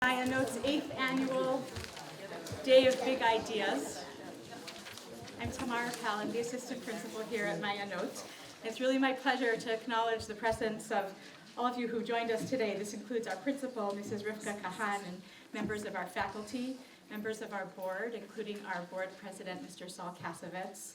Maya Note's 8th annual Day of Big Ideas. I'm Tamara Palin, the assistant principal here at Maya Note. It's really my pleasure to acknowledge the presence of all of you who joined us today. This includes our principal, Mrs. Rivka Kahan, and members of our faculty, members of our board, including our board president, Mr. Saul Kasovitz,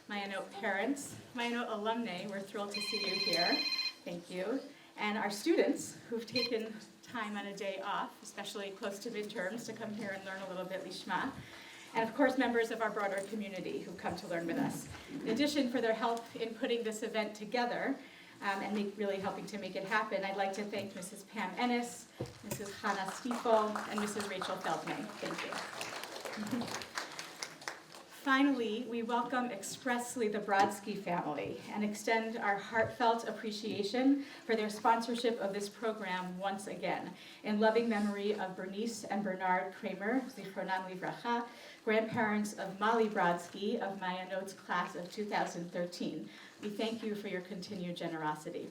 Maya Note parents, Maya Note alumni. We're thrilled to see you here. Thank you. And our students who've taken time on a day off, especially close to midterms, to come here and learn a little bit Lishma. And of course, members of our broader community who've come to learn with us. In addition, for their help in putting this event together and really helping to make it happen, I'd like to thank Mrs. Pam Ennis, Mrs. Hannah Stiefel, and Mrs. Rachel Feldman. Thank you. Finally, we welcome expressly the Brodsky family and extend our heartfelt appreciation for their sponsorship of this program once again, in loving memory of Bernice and Bernard Kramer, Zichronam Livracha, grandparents of Molly Brodsky of Maya Note's class of 2013. We thank you for your continued generosity.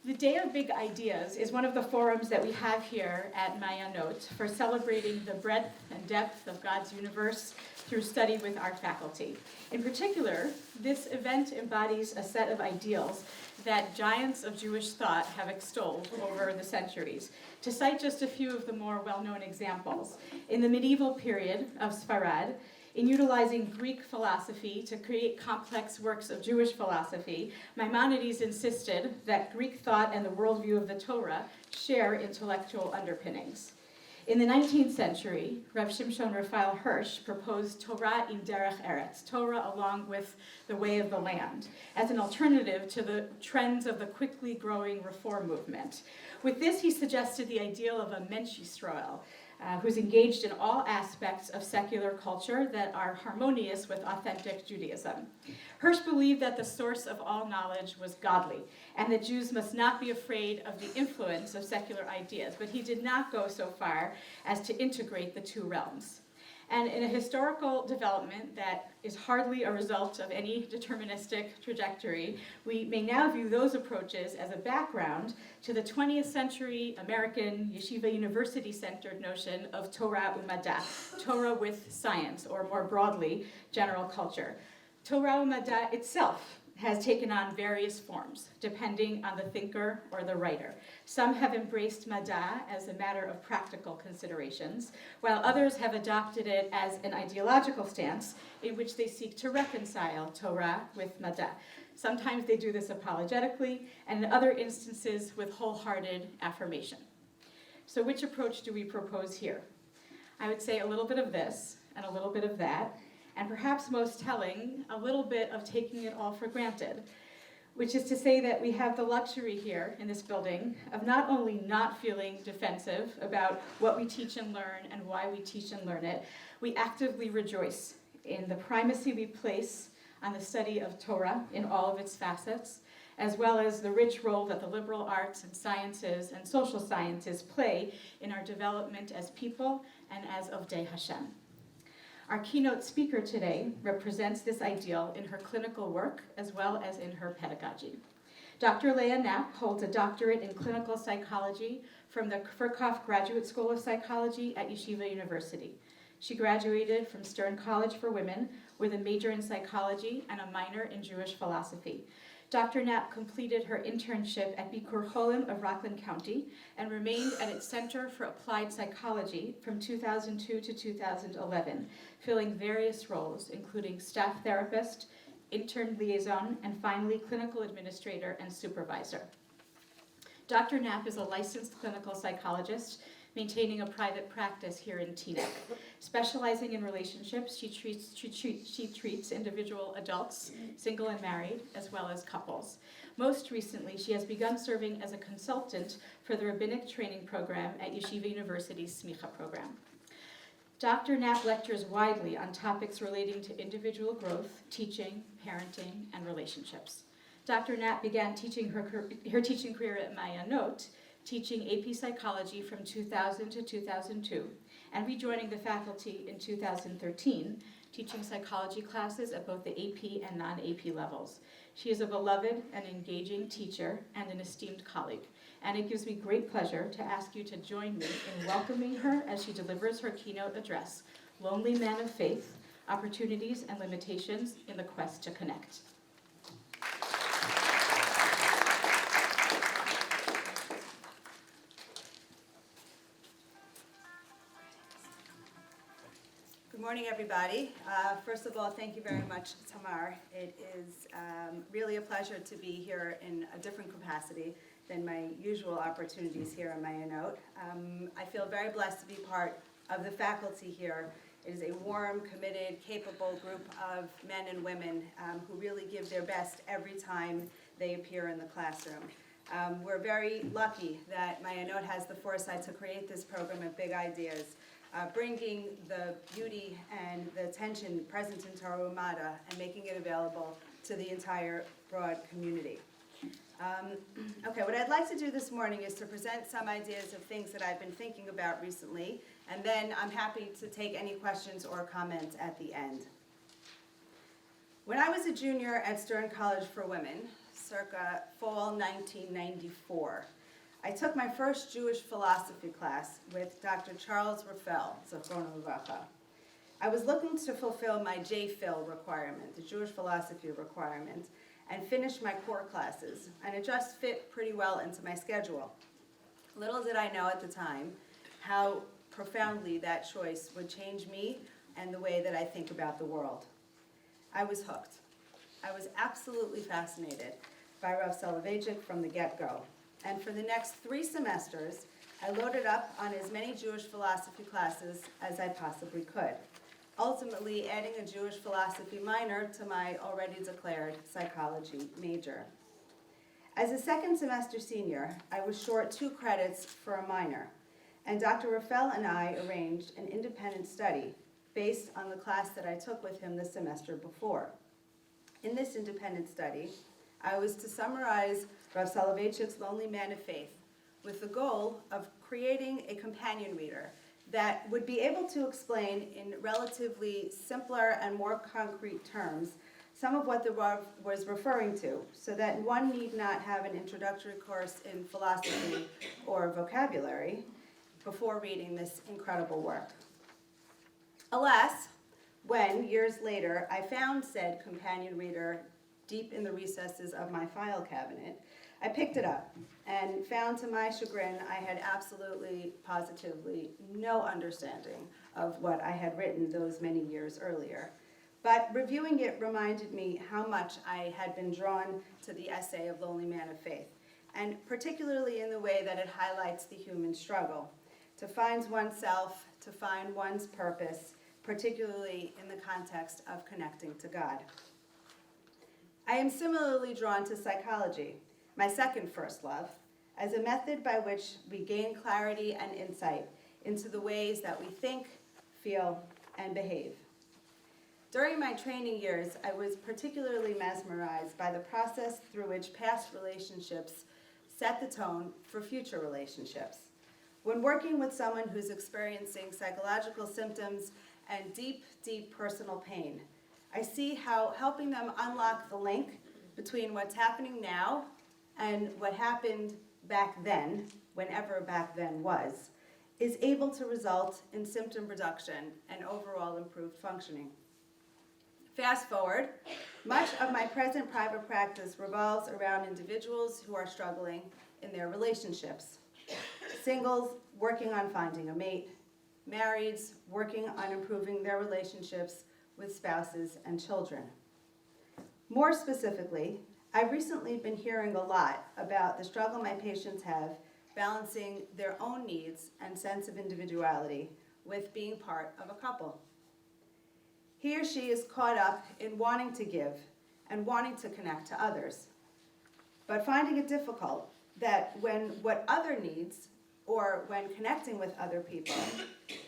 The Day of Big Ideas is one of the forums that we have here at Maya Note for celebrating the breadth and depth of God's universe through study with our faculty. In particular, this event embodies a set of ideals that giants of Jewish thought have extolled over the centuries. To cite just a few of the more well-known examples, in the medieval period of Sfarad, in utilizing Greek philosophy to create complex works of Jewish philosophy, Maimonides insisted that Greek thought and the worldview of the Torah share intellectual underpinnings. In the 19th century, Rav Shimshon Raphael Hirsch proposed Torah in Derech Eretz, Torah along with the way of the land, as an alternative to the trends of the quickly growing reform movement. With this, he suggested the ideal of a Mensch Yisrael, who's engaged in all aspects of secular culture that are harmonious with authentic Judaism. Hirsch believed that the source of all knowledge was godly, and that Jews must not be afraid of the influence of secular ideas, but he did not go so far as to integrate the two realms. And in a historical development that is hardly a result of any deterministic trajectory, we may now view those approaches as a background to the 20th century American yeshiva university-centered notion of Torah u'Mad'a, Torah with science, or more broadly, general culture. Torah u'Mad'a itself has taken on various forms, depending on the thinker or the writer. Some have embraced Mad'a as a matter of practical considerations, while others have adopted it as an ideological stance in which they seek to reconcile Torah with Mad'a. Sometimes they do this apologetically, and in other instances with wholehearted affirmation. So which approach do we propose here? I would say a little bit of this and a little bit of that, and perhaps most telling, a little bit of taking it all for granted, which is to say that we have the luxury here in this building of not only not feeling defensive about what we teach and learn and why we teach and learn it, we actively rejoice in the primacy we place on the study of Torah in all of its facets, as well as the rich role that the liberal arts and sciences and social sciences play in our development as people and as Ovdei Hashem. Our keynote speaker today represents this ideal in her clinical work as well as in her pedagogy. Dr. Leah Knapp holds a doctorate in clinical psychology from the Furkov Graduate School of Psychology at Yeshiva University. She graduated from Stern College for Women with a major in psychology and a minor in Jewish philosophy. Dr. Knapp completed her internship at Bikur Cholim of Rockland County and remained at its Center for Applied Psychology from 2002 to 2011, filling various roles, including staff therapist, intern liaison, and finally clinical administrator and supervisor. Dr. Knapp is a licensed clinical psychologist maintaining a private practice here in Teaneck. Specializing in relationships, she treats individual adults, single and married, as well as couples. Most recently, she has begun serving as a consultant for the rabbinic training program at Yeshiva University's Smicha program. Dr. Knapp lectures widely on topics relating to individual growth, teaching, parenting, and relationships. Dr. Knapp began teaching her teaching career at Maya Note, teaching AP Psychology from 2000 to 2002, and rejoining the faculty in 2013, teaching psychology classes at both the AP and non-AP levels. She is a beloved and engaging teacher and an esteemed colleague, and it gives me great pleasure to ask you to join me in welcoming her as she delivers her keynote address, Lonely Man of Faith, Opportunities and Limitations in the Quest to Connect. Good morning, everybody. First of all, thank you very much, Tamar. It is really a pleasure to be here in a different capacity than my usual opportunities here on Maya Note. I feel very blessed to be part of the faculty here. It is a warm, committed, capable group of men and women who really give their best every time they appear in the classroom. We're very lucky that Maya Note has the foresight to create this program of Big Ideas, bringing the beauty and the attention present in Torah Umada and making it available to the entire broad community. Okay, what I'd like to do this morning is to present some ideas of things that I've been thinking about recently, and then I'm happy to take any questions or comments at the end. When I was a junior at Stern College for Women, circa fall 1994, I took my first Jewish philosophy class with Dr. Charles Raphael, Zachrono Livracha. I was looking to fulfill my JPhil requirement, the Jewish philosophy requirement, and finish my core classes, and it just fit pretty well into my schedule. Little did I know at the time how profoundly that choice would change me and the way that I think about the world. I was hooked. I was absolutely fascinated by Rav Soloveitchik from the get-go. And for the next 3 semesters, I loaded up on as many Jewish philosophy classes as I possibly could, ultimately adding a Jewish philosophy minor to my already declared psychology major. As a second semester senior, I was short 2 credits for a minor, and Dr. Raphael and I arranged an independent study based on the class that I took with him the semester before. In this independent study, I was to summarize Rav Soloveitchik's Lonely Man of Faith with the goal of creating a companion reader that would be able to explain in relatively simpler and more concrete terms some of what the Rav was referring to, so that one need not have an introductory course in philosophy or vocabulary before reading this incredible work. Alas, when, years later, I found said companion reader deep in the recesses of my file cabinet, I picked it up and found to my chagrin I had absolutely, positively no understanding of what I had written those many years earlier. But reviewing it reminded me how much I had been drawn to the essay of Lonely Man of Faith, and particularly in the way that it highlights the human struggle to find oneself, to find one's purpose, particularly in the context of connecting to God. I am similarly drawn to psychology, my second first love, as a method by which we gain clarity and insight into the ways that we think, feel, and behave. During my training years, I was particularly mesmerized by the process through which past relationships set the tone for future relationships. When working with someone who's experiencing psychological symptoms and deep, deep personal pain, I see how helping them unlock the link between what's happening now and what happened back then, whenever back then was, is able to result in symptom reduction and overall improved functioning. Fast forward, much of my present private practice revolves around individuals who are struggling in their relationships. Singles working on finding a mate, marrieds working on improving their relationships with spouses and children. More specifically, I've recently been hearing a lot about the struggle my patients have balancing their own needs and sense of individuality with being part of a couple. He or she is caught up in wanting to give and wanting to connect to others, but finding it difficult that when what other needs, or when connecting with other people,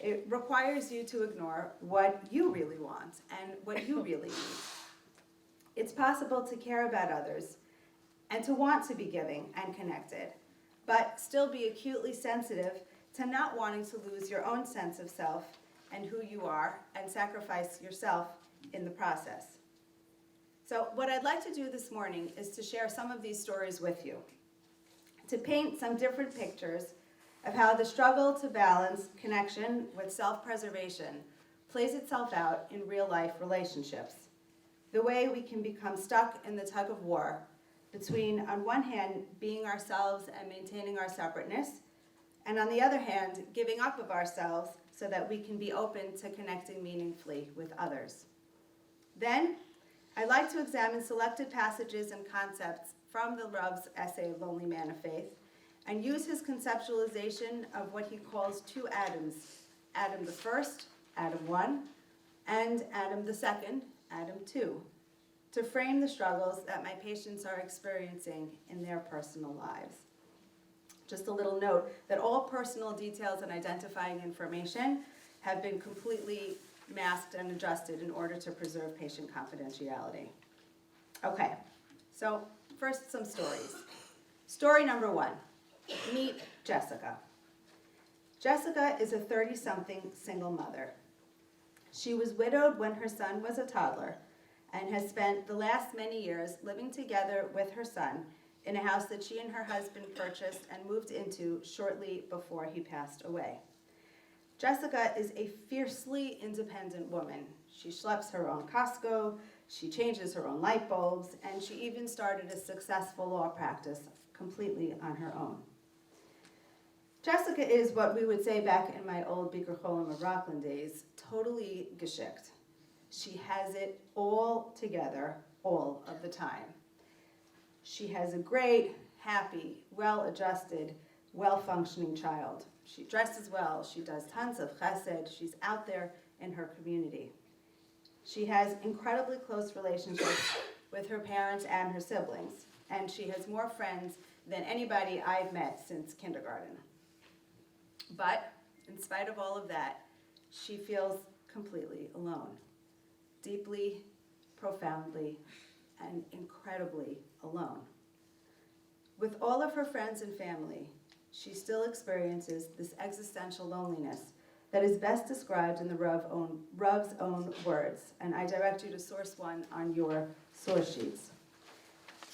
it requires you to ignore what you really want and what you really need. It's possible to care about others and to want to be giving and connected, but still be acutely sensitive to not wanting to lose your own sense of self and who you are and sacrifice yourself in the process. So what I'd like to do this morning is to share some of these stories with you, to paint some different pictures of how the struggle to balance connection with self-preservation plays itself out in real-life relationships. The way we can become stuck in the tug of war between, on one hand, being ourselves and maintaining our separateness, and on the other hand, giving up of ourselves so that we can be open to connecting meaningfully with others. Then, I'd like to examine selected passages and concepts from the Rav's essay, Lonely Man of Faith, and use his conceptualization of what he calls two Adams, Adam the first, Adam 1, and Adam the second, Adam 2, to frame the struggles that my patients are experiencing in their personal lives. Just a little note that all personal details and identifying information have been completely masked and adjusted in order to preserve patient confidentiality. Okay, so first some stories. Story number 1, meet Jessica. Jessica is a 30-something single mother. She was widowed when her son was a toddler and has spent the last many years living together with her son in a house that she and her husband purchased and moved into shortly before he passed away. Jessica is a fiercely independent woman. She schleps her own Costco, she changes her own light bulbs, and she even started a successful law practice completely on her own. Jessica is what we would say back in my old Bikur Cholim of Rockland days, totally geschickt. She has it all together, all of the time. She has a great, happy, well-adjusted, well-functioning child. She dresses well, she does tons of chesed, she's out there in her community. She has incredibly close relationships with her parents and her siblings, and she has more friends than anybody I've met since kindergarten. But in spite of all of that, she feels completely alone, deeply, profoundly, and incredibly alone. With all of her friends and family, she still experiences this existential loneliness that is best described in the Rav's own words, and I direct you to source 1 on your source sheets.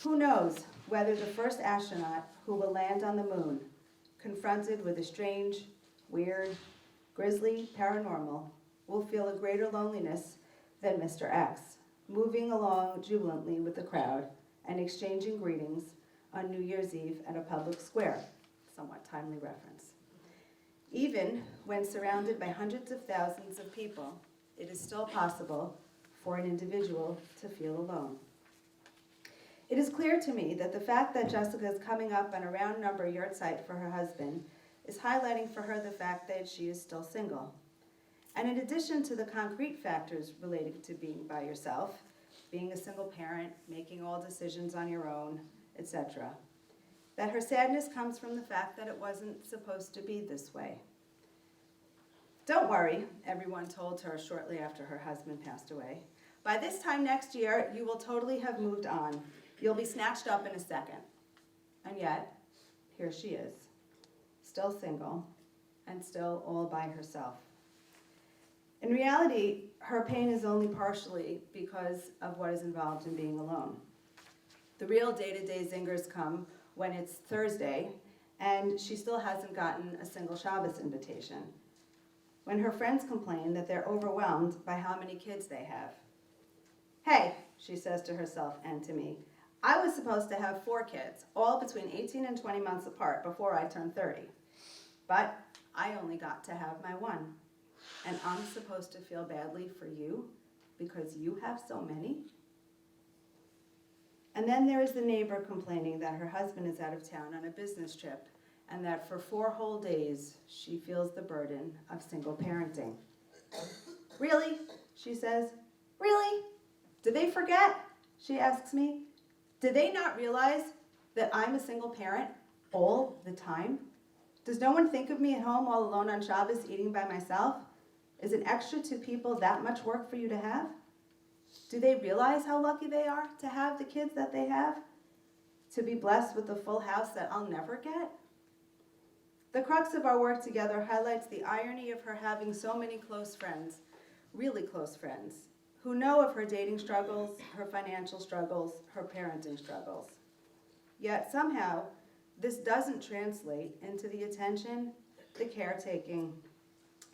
Who knows whether the first astronaut who will land on the moon, confronted with a strange, weird, grisly paranormal, will feel a greater loneliness than Mr. X, moving along jubilantly with the crowd and exchanging greetings on New Year's Eve at a public square. Somewhat timely reference. Even when surrounded by hundreds of thousands of people, it is still possible for an individual to feel alone. It is clear to me that the fact that Jessica is coming up on a round number yahrzeit for her husband is highlighting for her the fact that she is still single. And in addition to the concrete factors related to being by yourself, being a single parent, making all decisions on your own, etc., that her sadness comes from the fact that it wasn't supposed to be this way. Don't worry, everyone told her shortly after her husband passed away. By this time next year, you will totally have moved on. You'll be snatched up in a second. And yet, here she is, still single, and still all by herself. In reality, her pain is only partially because of what is involved in being alone. The real day-to-day zingers come when it's Thursday, and she still hasn't gotten a single Shabbos invitation. When her friends complain that they're overwhelmed by how many kids they have. Hey, she says to herself and to me, I was supposed to have 4 kids, all between 18 and 20 months apart before I turned 30. But I only got to have my 1. And I'm supposed to feel badly for you because you have so many? And then there is the neighbor complaining that her husband is out of town on a business trip and that for 4 whole days she feels the burden of single parenting. Really? She says. Really? Did they forget? She asks me. Did they not realize that I'm a single parent all the time? Does no one think of me at home all alone on Shabbos eating by myself? Is an extra 2 people that much work for you to have? Do they realize how lucky they are to have the kids that they have? To be blessed with a full house that I'll never get? The crux of our work together highlights the irony of her having so many close friends, really close friends, who know of her dating struggles, her financial struggles, her parenting struggles. Yet somehow, this doesn't translate into the attention, the caretaking,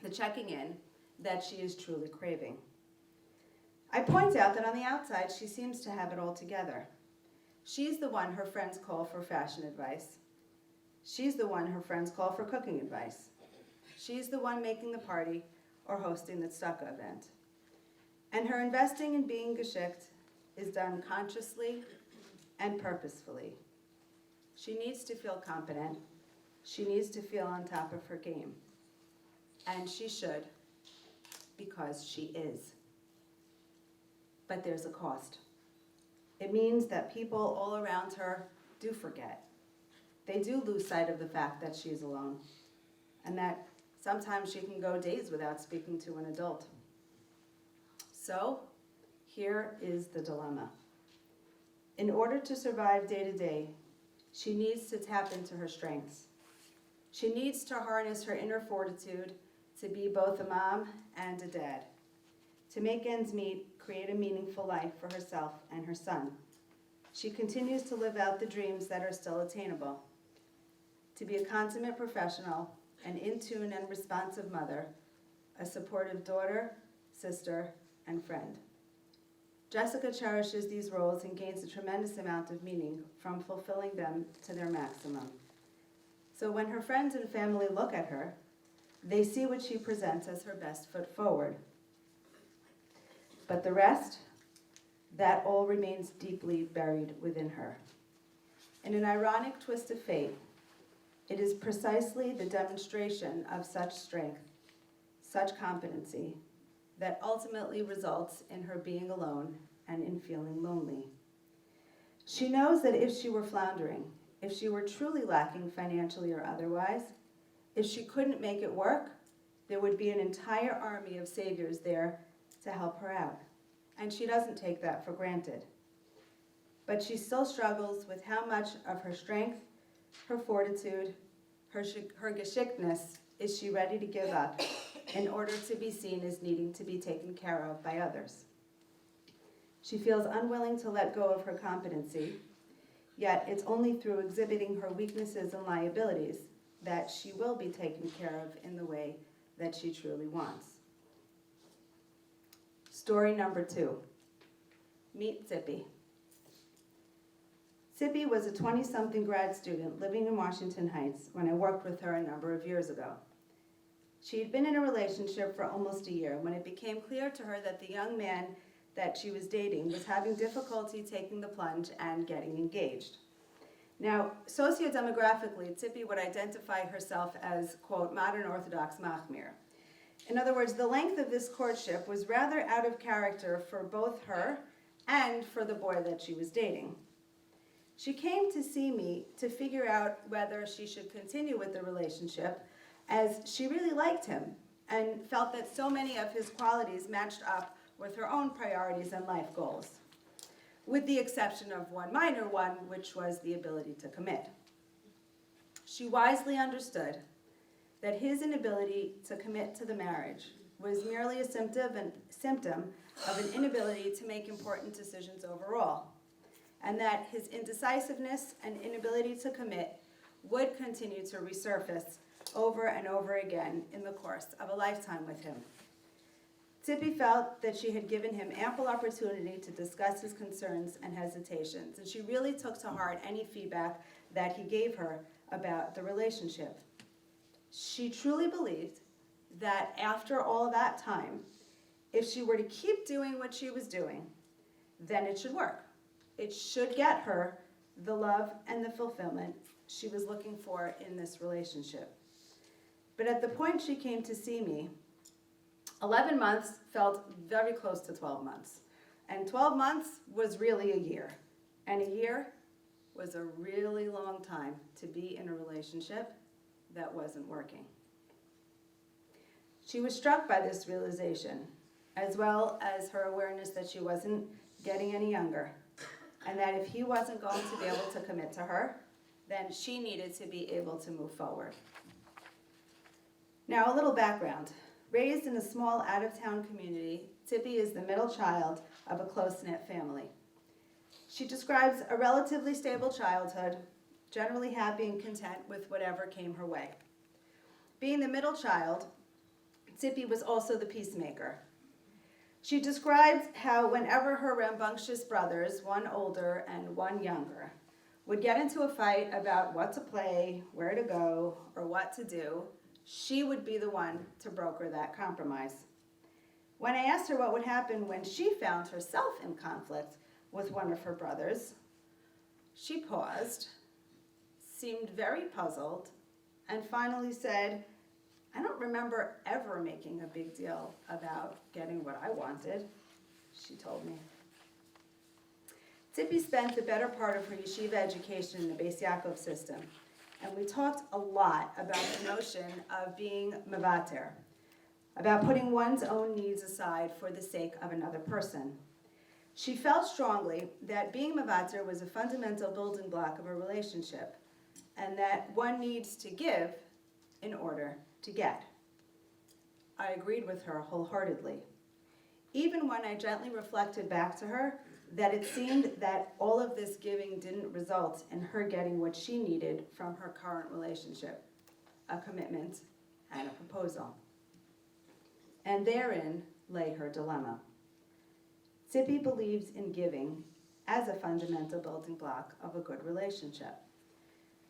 the checking in that she is truly craving. I point out that on the outside, she seems to have it all together. She's the one her friends call for fashion advice. She's the one her friends call for cooking advice. She's the one making the party or hosting the tzedakah event. And her investing in being geschickt is done consciously and purposefully. She needs to feel competent. She needs to feel on top of her game. And she should, because she is. But there's a cost. It means that people all around her do forget. They do lose sight of the fact that she's alone, and that sometimes she can go days without speaking to an adult. So, here is the dilemma. In order to survive day to day, she needs to tap into her strengths. She needs to harness her inner fortitude to be both a mom and a dad, to make ends meet, create a meaningful life for herself and her son. She continues to live out the dreams that are still attainable, to be a consummate professional, an in-tune and responsive mother, a supportive daughter, sister, and friend. Jessica cherishes these roles and gains a tremendous amount of meaning from fulfilling them to their maximum. So when her friends and family look at her, they see what she presents as her best foot forward. But the rest, that all remains deeply buried within her. In an ironic twist of fate, it is precisely the demonstration of such strength, such competency, that ultimately results in her being alone and in feeling lonely. She knows that if she were floundering, if she were truly lacking financially or otherwise, if she couldn't make it work, there would be an entire army of saviors there to help her out. And she doesn't take that for granted. But she still struggles with how much of her strength, her fortitude, her geschicktness is she ready to give up in order to be seen as needing to be taken care of by others. She feels unwilling to let go of her competency, yet it's only through exhibiting her weaknesses and liabilities that she will be taken care of in the way that she truly wants. Story number 2. Meet Zippy. Zippy was a 20-something grad student living in Washington Heights when I worked with her a number of years ago. She had been in a relationship for almost a year when it became clear to her that the young man that she was dating was having difficulty taking the plunge and getting engaged. Now, sociodemographically, Zippy would identify herself as, quote, modern Orthodox Machmir. In other words, the length of this courtship was rather out of character for both her and for the boy that she was dating. She came to see me to figure out whether she should continue with the relationship, as she really liked him and felt that so many of his qualities matched up with her own priorities and life goals, with the exception of one minor one, which was the ability to commit. She wisely understood that his inability to commit to the marriage was merely a symptom of an inability to make important decisions overall, and that his indecisiveness and inability to commit would continue to resurface over and over again in the course of a lifetime with him. Zippy felt that she had given him ample opportunity to discuss his concerns and hesitations, and she really took to heart any feedback that he gave her about the relationship. She truly believed that after all that time, if she were to keep doing what she was doing, then it should work. It should get her the love and the fulfillment she was looking for in this relationship. But at the point she came to see me, 11 months felt very close to 12 months. And 12 months was really a year. And a year was a really long time to be in a relationship that wasn't working. She was struck by this realization, as well as her awareness that she wasn't getting any younger, and that if he wasn't going to be able to commit to her, then she needed to be able to move forward. Now, a little background. Raised in a small out-of-town community, Tippy is the middle child of a close-knit family. She describes a relatively stable childhood, generally happy and content with whatever came her way. Being the middle child, Tippy was also the peacemaker. She describes how whenever her rambunctious brothers, one older and one younger, would get into a fight about what to play, where to go, or what to do, she would be the one to broker that compromise. When I asked her what would happen when she found herself in conflict with one of her brothers, she paused, seemed very puzzled, and finally said, "I don't remember ever making a big deal about getting what I wanted," she told me. Tippy spent the better part of her yeshiva education in the Beis Yaakov system, and we talked a lot about the notion of being mevater, about putting one's own needs aside for the sake of another person. She felt strongly that being mevater was a fundamental building block of a relationship, and that one needs to give in order to get. I agreed with her wholeheartedly, even when I gently reflected back to her that it seemed that all of this giving didn't result in her getting what she needed from her current relationship, a commitment and a proposal. And therein lay her dilemma. Tippy believes in giving as a fundamental building block of a good relationship.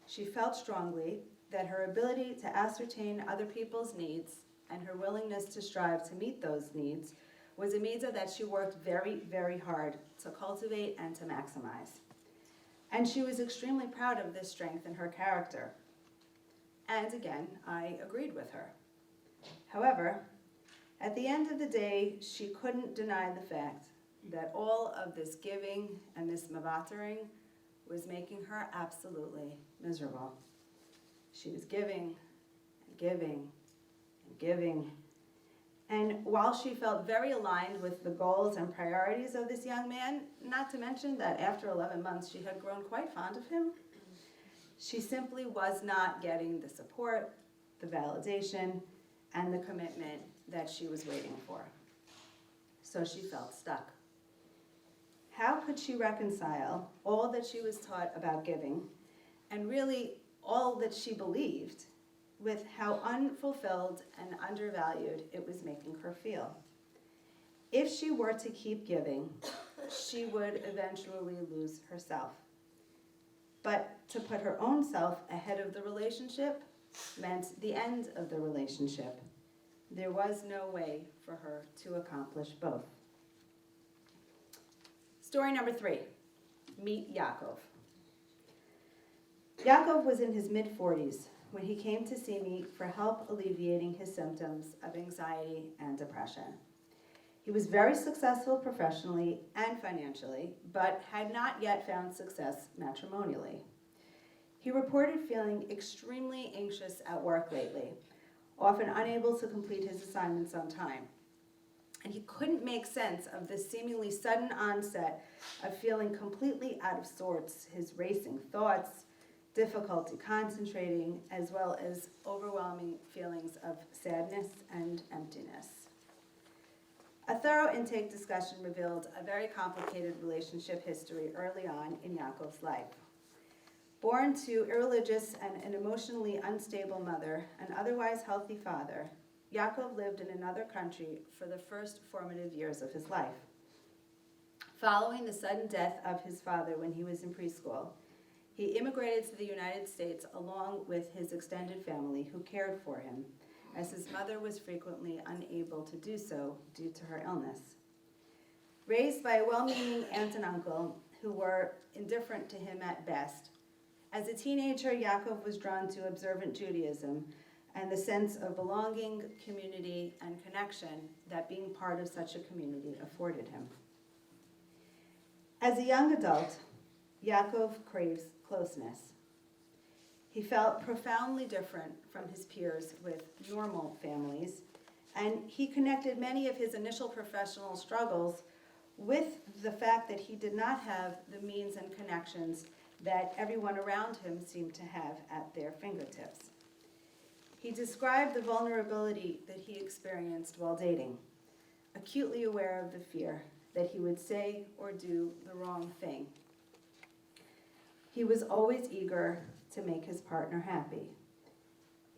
She felt strongly that her ability to ascertain other people's needs and her willingness to strive to meet those needs was a mitzvah that she worked very, very hard to cultivate and to maximize. And she was extremely proud of this strength in her character. And again, I agreed with her. However, at the end of the day, she couldn't deny the fact that all of this giving and this mevatering was making her absolutely miserable. She was giving and giving and giving. And while she felt very aligned with the goals and priorities of this young man, not to mention that after 11 months she had grown quite fond of him, she simply was not getting the support, the validation, and the commitment that she was waiting for. So she felt stuck. How could she reconcile all that she was taught about giving and really all that she believed with how unfulfilled and undervalued it was making her feel? If she were to keep giving, she would eventually lose herself. But to put her own self ahead of the relationship meant the end of the relationship. There was no way for her to accomplish both. Story number 3, meet Yaakov. Yaakov was in his mid-40s when he came to see me for help alleviating his symptoms of anxiety and depression. He was very successful professionally and financially, but had not yet found success matrimonially. He reported feeling extremely anxious at work lately, often unable to complete his assignments on time. And he couldn't make sense of this seemingly sudden onset of feeling completely out of sorts, his racing thoughts, difficulty concentrating, as well as overwhelming feelings of sadness and emptiness. A thorough intake discussion revealed a very complicated relationship history early on in Yaakov's life. Born to irreligious and an emotionally unstable mother and otherwise healthy father, Yaakov lived in another country for the first formative years of his life. Following the sudden death of his father when he was in preschool, he immigrated to the United States along with his extended family who cared for him, as his mother was frequently unable to do so due to her illness. Raised by a well-meaning aunt and uncle who were indifferent to him at best, as a teenager, Yaakov was drawn to observant Judaism and the sense of belonging, community, and connection that being part of such a community afforded him. As a young adult, Yaakov craves closeness. He felt profoundly different from his peers with normal families, and he connected many of his initial professional struggles with the fact that he did not have the means and connections that everyone around him seemed to have at their fingertips. He described the vulnerability that he experienced while dating, acutely aware of the fear that he would say or do the wrong thing. He was always eager to make his partner happy.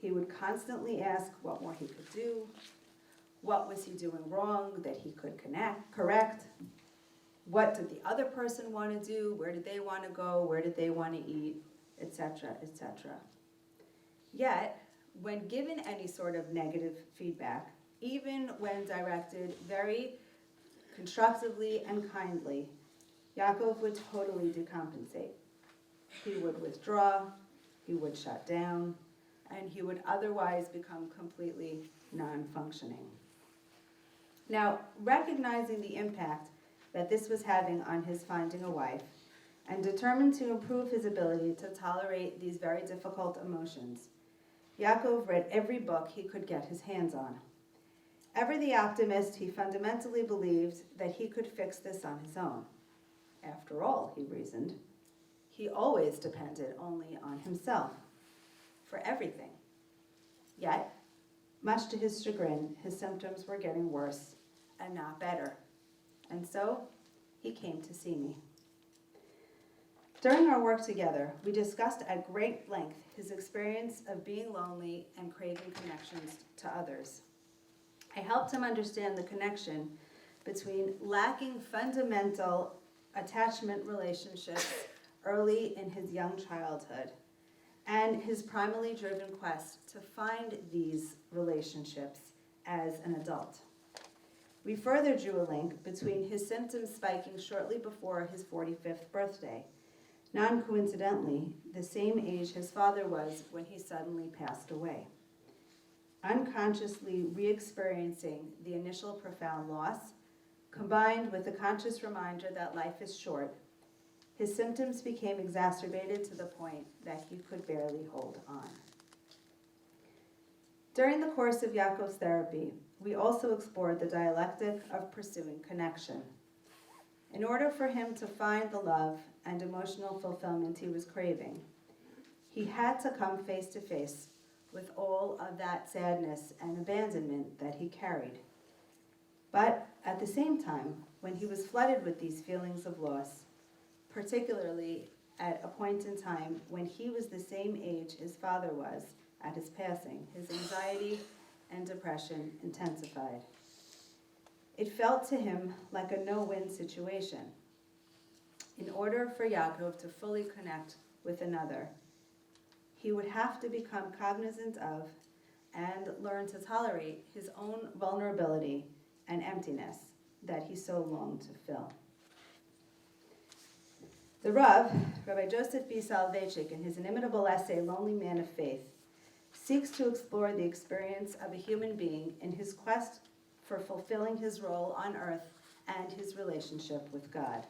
He would constantly ask what more he could do, what was he doing wrong that he could correct, what did the other person want to do, where did they want to go, where did they want to eat, etc., etc. Yet, when given any sort of negative feedback, even when directed very constructively and kindly, Yaakov would totally decompensate. He would withdraw, he would shut down, and he would otherwise become completely non-functioning. Now, recognizing the impact that this was having on his finding a wife, and determined to improve his ability to tolerate these very difficult emotions, Yaakov read every book he could get his hands on. Ever the optimist, he fundamentally believed that he could fix this on his own. After all, he reasoned, he always depended only on himself for everything. Yet, much to his chagrin, his symptoms were getting worse and not better. And so, he came to see me. During our work together, we discussed at great length his experience of being lonely and craving connections to others. I helped him understand the connection between lacking fundamental attachment relationships early in his young childhood and his primarily driven quest to find these relationships as an adult. We further drew a link between his symptoms spiking shortly before his 45th birthday, non-coincidentally, the same age his father was when he suddenly passed away. Unconsciously re-experiencing the initial profound loss, combined with the conscious reminder that life is short, his symptoms became exacerbated to the point that he could barely hold on. During the course of Yaakov's therapy, we also explored the dialectic of pursuing connection. In order for him to find the love and emotional fulfillment he was craving, he had to come face to face with all of that sadness and abandonment that he carried. But at the same time, when he was flooded with these feelings of loss, particularly at a point in time when he was the same age his father was at his passing, his anxiety and depression intensified. It felt to him like a no-win situation. In order for Yaakov to fully connect with another, he would have to become cognizant of and learn to tolerate his own vulnerability and emptiness that he so longed to fill. The Rav, Rabbi Joseph B. Soloveitchik, in his inimitable essay, Lonely Man of Faith, seeks to explore the experience of a human being in his quest for fulfilling his role on earth and his relationship with God.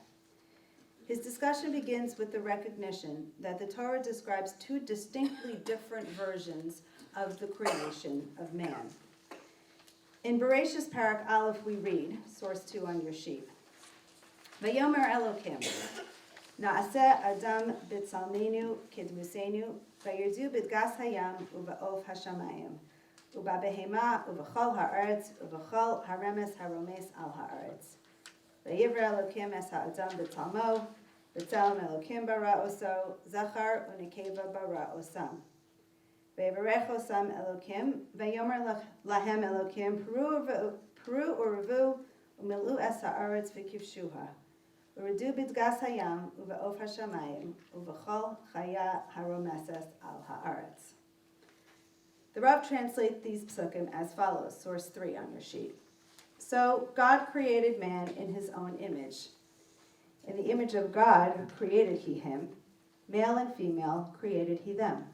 His discussion begins with the recognition that the Torah describes two distinctly different versions of the creation of man. In Bereshis Parak Aleph we read, source 2 on your sheet, Vayomer Elokim, Na'aseh Adam b'tzalmenu kidmusenu, vayirdu b'dgas hayam u'ba'ov hashamayim, u'ba'behema u'b'chol ha'aretz u'b'chol haremes haromes al ha'aretz. Vayivra Elokim es ha'adam b'talmo, b'tzelem Elokim bara oso, zachar u'nekeva bara osam. Vayvarech osam Elokim, vayomer lahem Elokim, peru u'revu, u'milu es ha'aretz v'kivshuha. U'redu b'dgas hayam, u'ba'ov hashamayim, u'b'chol chaya haromeses al ha'aretz. The Rav translates these psukim as follows, source 3 on your sheet. So God created man in his own image. In the image of God created he him, male and female created he them.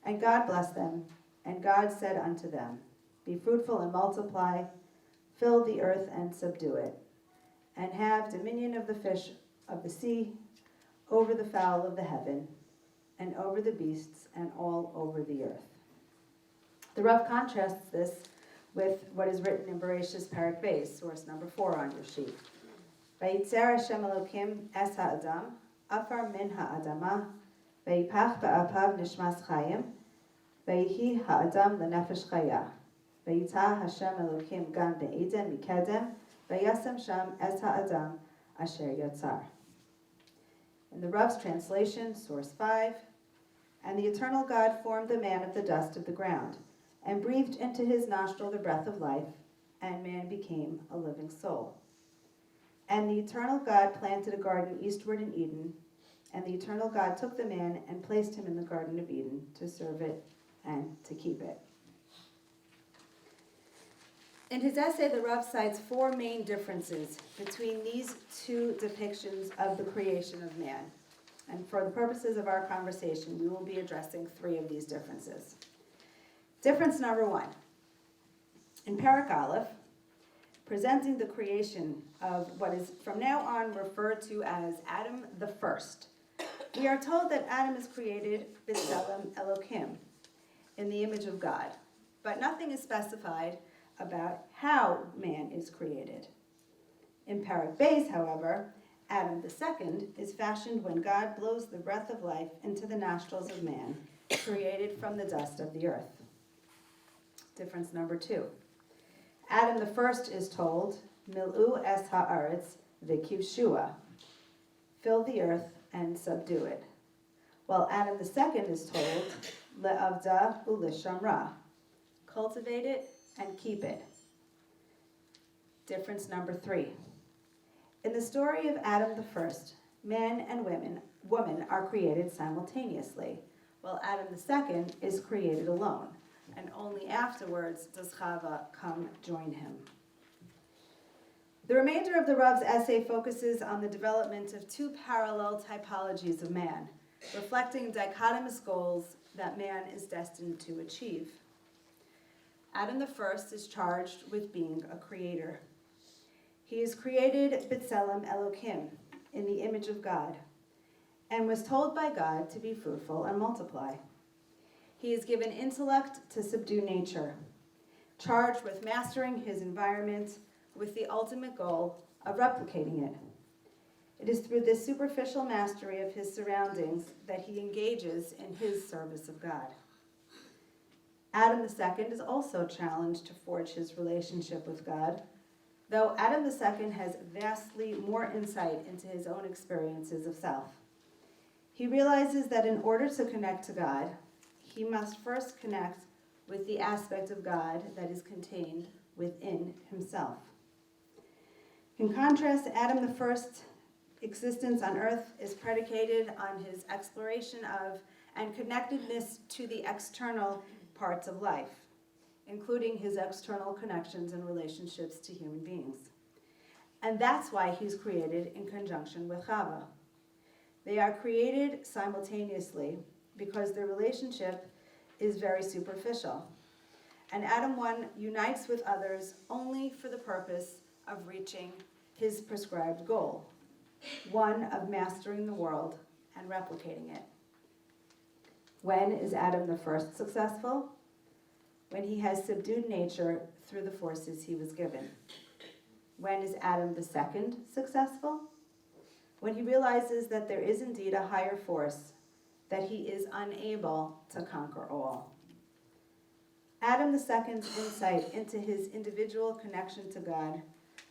And God blessed them, and God said unto them, Be fruitful and multiply, fill the earth and subdue it, and have dominion of the fish of the sea, over the fowl of the heaven, and over the beasts, and all over the earth. The Rav contrasts this with what is written in Bereshis Parak Beis, source number 4 on your sheet. Vayitzer Hashem Elokim es ha'adam, afar min ha'adama, vayipach ba'apav nishmas chayim, ויהי האדם לנפש חיה. ויטע השם אלוקים גן בעדן מקדם, וישם שם את האדם אשר יצר. In the Rav's translation, source 5, and the eternal God formed the man of the dust of the ground, and breathed into his nostril the breath of life, and man became a living soul. And the eternal God planted a garden eastward in Eden, and the eternal God took the man and placed him in the Garden of Eden to serve it and to keep it. In his essay, the Rav cites four main differences between these two depictions of the creation of man. And for the purposes of our conversation, we will be addressing three of these differences. Difference number one. In Perek Aleph, presenting the creation of what is from now on referred to as Adam the first, we are told that Adam is created b'tselem Elokim, in the image of God, but nothing is specified about how man is created. In Perek Beis, however, Adam the second is fashioned when God blows the breath of life into the nostrils of man, created from the dust of the earth. Difference number two. Adam the first is told, Mil'u es ha'aretz v'kivshua, fill the earth and subdue it. While Adam the second is told, Le'avda u'lishamra, cultivate it and keep it. Difference number three. In the story of Adam the first, man and woman are created simultaneously, while Adam the second is created alone, and only afterwards does Chava come join him. The remainder of the Rav's essay focuses on the development of two parallel typologies of man, reflecting dichotomous goals that man is destined to achieve. Adam the first is charged with being a creator. He is created b'tselem Elokim, in the image of God, and was told by God to be fruitful and multiply. He is given intellect to subdue nature, charged with mastering his environment with the ultimate goal of replicating it. It is through this superficial mastery of his surroundings that he engages in his service of God. Adam the second is also challenged to forge his relationship with God, though Adam the second has vastly more insight into his own experiences of self. He realizes that in order to connect to God, he must first connect with the aspect of God that is contained within himself. In contrast, Adam the first's existence on earth is predicated on his exploration of and connectedness to the external parts of life, including his external connections and relationships to human beings. And that's why he's created in conjunction with Chava. They are created simultaneously because their relationship is very superficial. And Adam 1 unites with others only for the purpose of reaching his prescribed goal, one of mastering the world and replicating it. When is Adam the first successful? When he has subdued nature through the forces he was given. When is Adam the second successful? When he realizes that there is indeed a higher force, that he is unable to conquer all. Adam the second's insight into his individual connection to God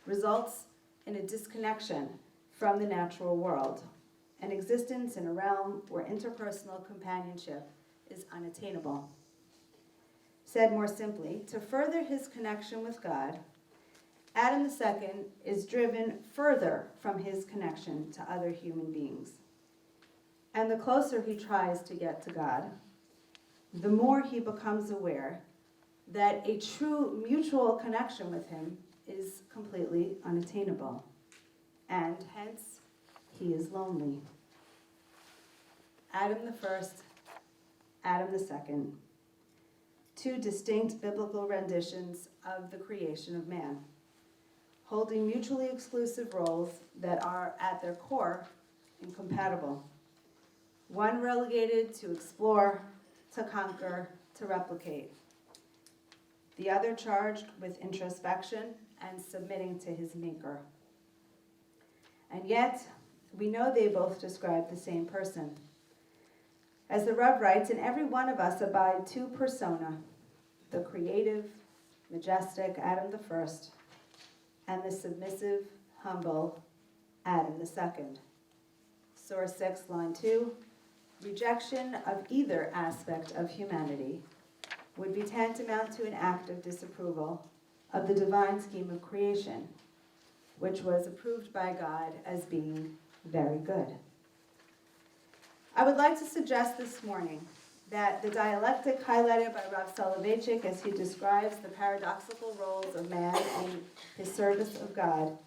results in a disconnection from the natural world, an existence in a realm where interpersonal companionship is unattainable. Said more simply, to further his connection with God, Adam II is driven further from his connection to other human beings. And the closer he tries to get to God, the more he becomes aware that a true mutual connection with him is completely unattainable. And hence, he is lonely. Adam I, Adam II. Two distinct biblical renditions of the creation of man, holding mutually exclusive roles that are at their core incompatible. One relegated to explore, to conquer, to replicate. The other charged with introspection and submitting to his maker. And yet, we know they both describe the same person. As the Rav writes, in every one of us abide two persona, the creative, majestic Adam the first, and the submissive, humble Adam the second. Source 6, line 2, rejection of either aspect of humanity would be tantamount to an act of disapproval of the divine scheme of creation, which was approved by God as being very good. I would like to suggest this morning that the dialectic highlighted by Rav Soloveitchik as he describes the paradoxical roles of man in his service of God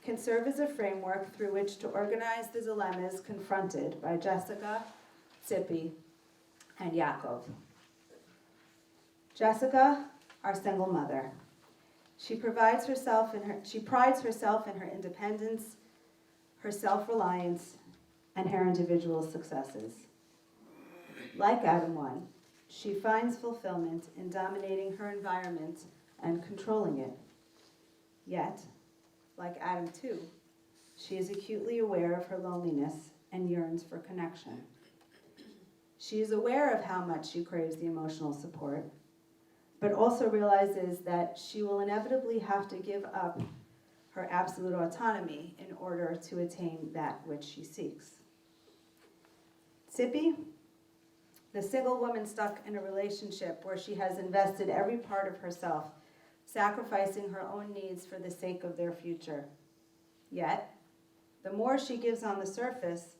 can serve as a framework through which to organize the dilemmas confronted by Jessica, Tzippi, and Yaakov. Jessica, our single mother. She prides herself in her independence, her self-reliance, and her individual successes. Like Adam 1, she finds fulfillment in dominating her environment and controlling it. Yet, like Adam 2, she is acutely aware of her loneliness and yearns for connection. She is aware of how much she craves the emotional support, but also realizes that she will inevitably have to give up her absolute autonomy in order to attain that which she seeks. Tzippi, the single woman stuck in a relationship where she has invested every part of herself, sacrificing her own needs for the sake of their future. Yet, the more she gives on the surface,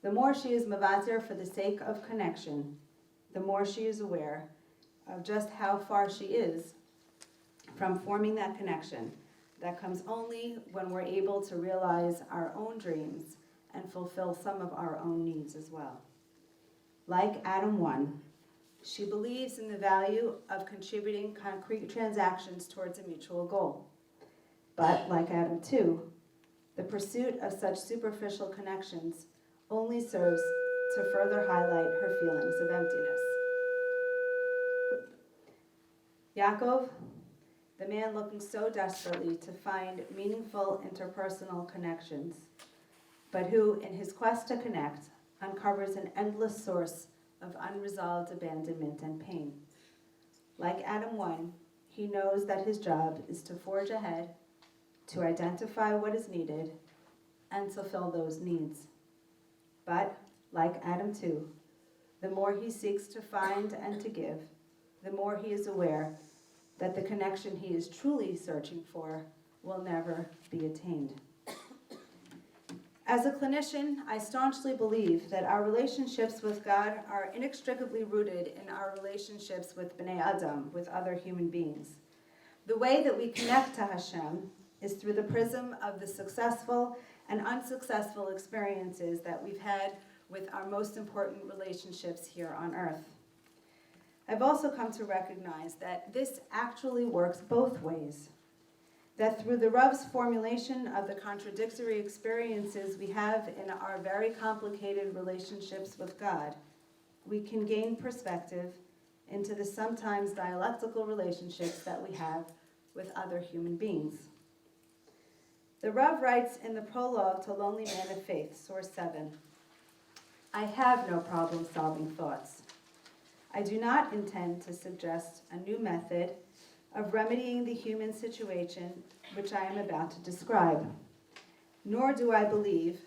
the more she is mavazer for the sake of connection, the more she is aware of just how far she is from forming that connection that comes only when we're able to realize our own dreams and fulfill some of our own needs as well. Like Adam 1, she believes in the value of contributing concrete transactions towards a mutual goal. But like Adam 2, the pursuit of such superficial connections only serves to further highlight her feelings of emptiness. Yaakov, the man looking so desperately to find meaningful interpersonal connections, but who, in his quest to connect, uncovers an endless source of unresolved abandonment and pain. Like Adam 1, he knows that his job is to forge ahead, to identify what is needed, and fulfill those needs. But, like Adam 2, the more he seeks to find and to give, the more he is aware that the connection he is truly searching for will never be attained. As a clinician, I staunchly believe that our relationships with God are inextricably rooted in our relationships with Bnei Adam, with other human beings. The way that we connect to Hashem is through the prism of the successful and unsuccessful experiences that we've had with our most important relationships here on earth. I've also come to recognize that this actually works both ways. That through the Rav's formulation of the contradictory experiences we have in our very complicated relationships with God, we can gain perspective into the sometimes dialectical relationships that we have with other human beings. The Rav writes in the prologue to Lonely Man of Faith, source 7, I have no problem-solving thoughts. I do not intend to suggest a new method of remedying the human situation which I am about to describe, nor do I believe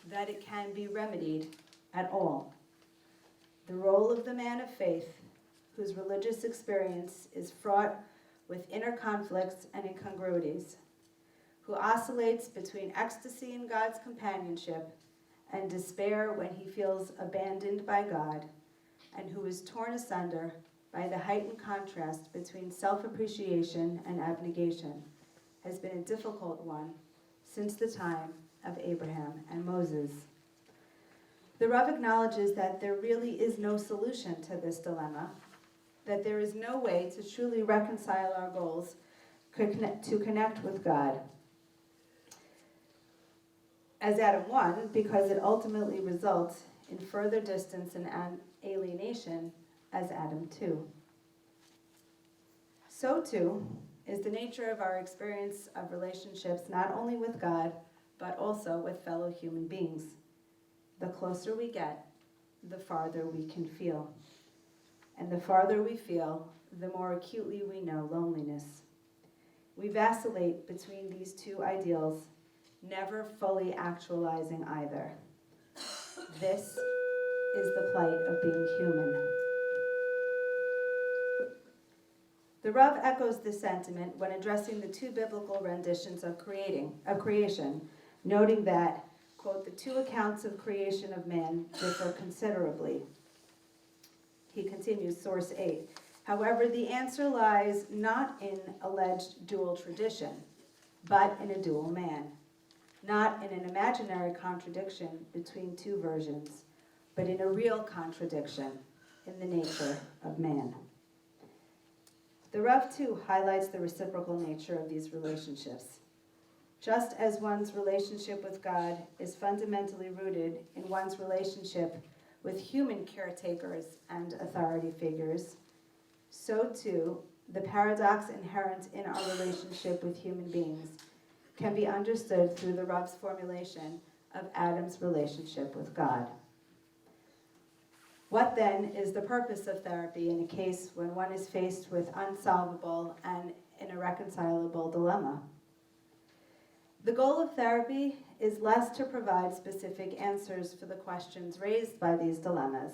that it can be remedied at all. The role of the man of faith, whose religious experience is fraught with inner conflicts and incongruities, who oscillates between ecstasy in God's companionship and despair when he feels abandoned by God, and who is torn asunder by the heightened contrast between self-appreciation and abnegation, has been a difficult one since the time of Abraham and Moses. The Rav acknowledges that there really is no solution to this dilemma, that there is no way to truly reconcile our goals to connect with God as Adam 1, because it ultimately results in further distance and alienation as Adam 2. So too is the nature of our experience of relationships not only with God, but also with fellow human beings. The closer we get, the farther we can feel. And the farther we feel, the more acutely we know loneliness. We vacillate between these two ideals, never fully actualizing either. This is the plight of being human. The Rav echoes this sentiment when addressing the two biblical renditions of creation, noting that, quote, the two accounts of creation of man differ considerably. He continues, source 8. However, the answer lies not in alleged dual tradition, but in a dual man, not in an imaginary contradiction between two versions, but in a real contradiction in the nature of man. The Rav, too, highlights the reciprocal nature of these relationships. Just as one's relationship with God is fundamentally rooted in one's relationship with human caretakers and authority figures, so too, the paradox inherent in our relationship with human beings can be understood through the Rav's formulation of Adam's relationship with God. What then is the purpose of therapy in a case when one is faced with unsolvable and irreconcilable dilemma? The goal of therapy is less to provide specific answers for the questions raised by these dilemmas,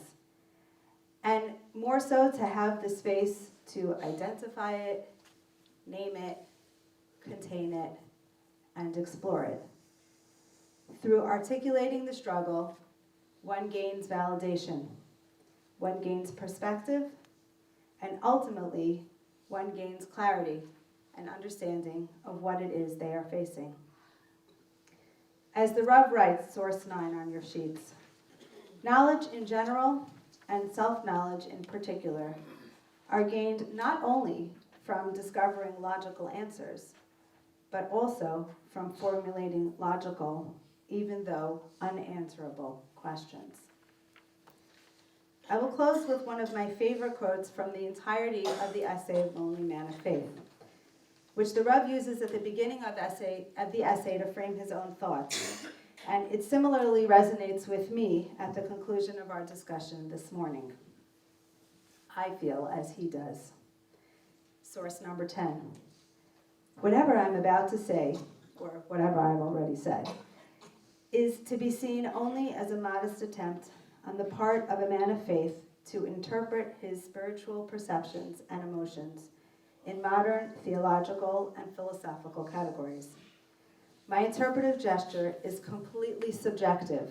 and more so to have the space to identify it, name it, contain it, and explore it. Through articulating the struggle, one gains validation, one gains perspective, and ultimately, one gains clarity and understanding of what it is they are facing. As the Rav writes, source 9 on your sheets, knowledge in general and self-knowledge in particular are gained not only from discovering logical answers, but also from formulating logical, even though unanswerable, questions. I will close with one of my favorite quotes from the entirety of the essay Lonely Man of Faith, which the Rav uses at the beginning of the essay to frame his own thoughts. And it similarly resonates with me at the conclusion of our discussion this morning. I feel as he does. Source number 10. Whatever I'm about to say, or whatever I've already said, is to be seen only as a modest attempt on the part of a man of faith to interpret his spiritual perceptions and emotions in modern theological and philosophical categories. My interpretive gesture is completely subjective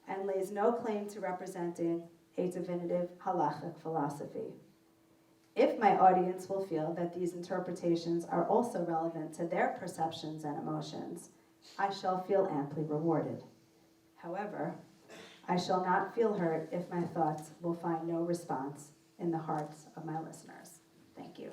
and lays no claim to representing a definitive halachic philosophy. If my audience will feel that these interpretations are also relevant to their perceptions and emotions, I shall feel amply rewarded. However, I shall not feel hurt if my thoughts will find no response in the hearts of my listeners. Thank you.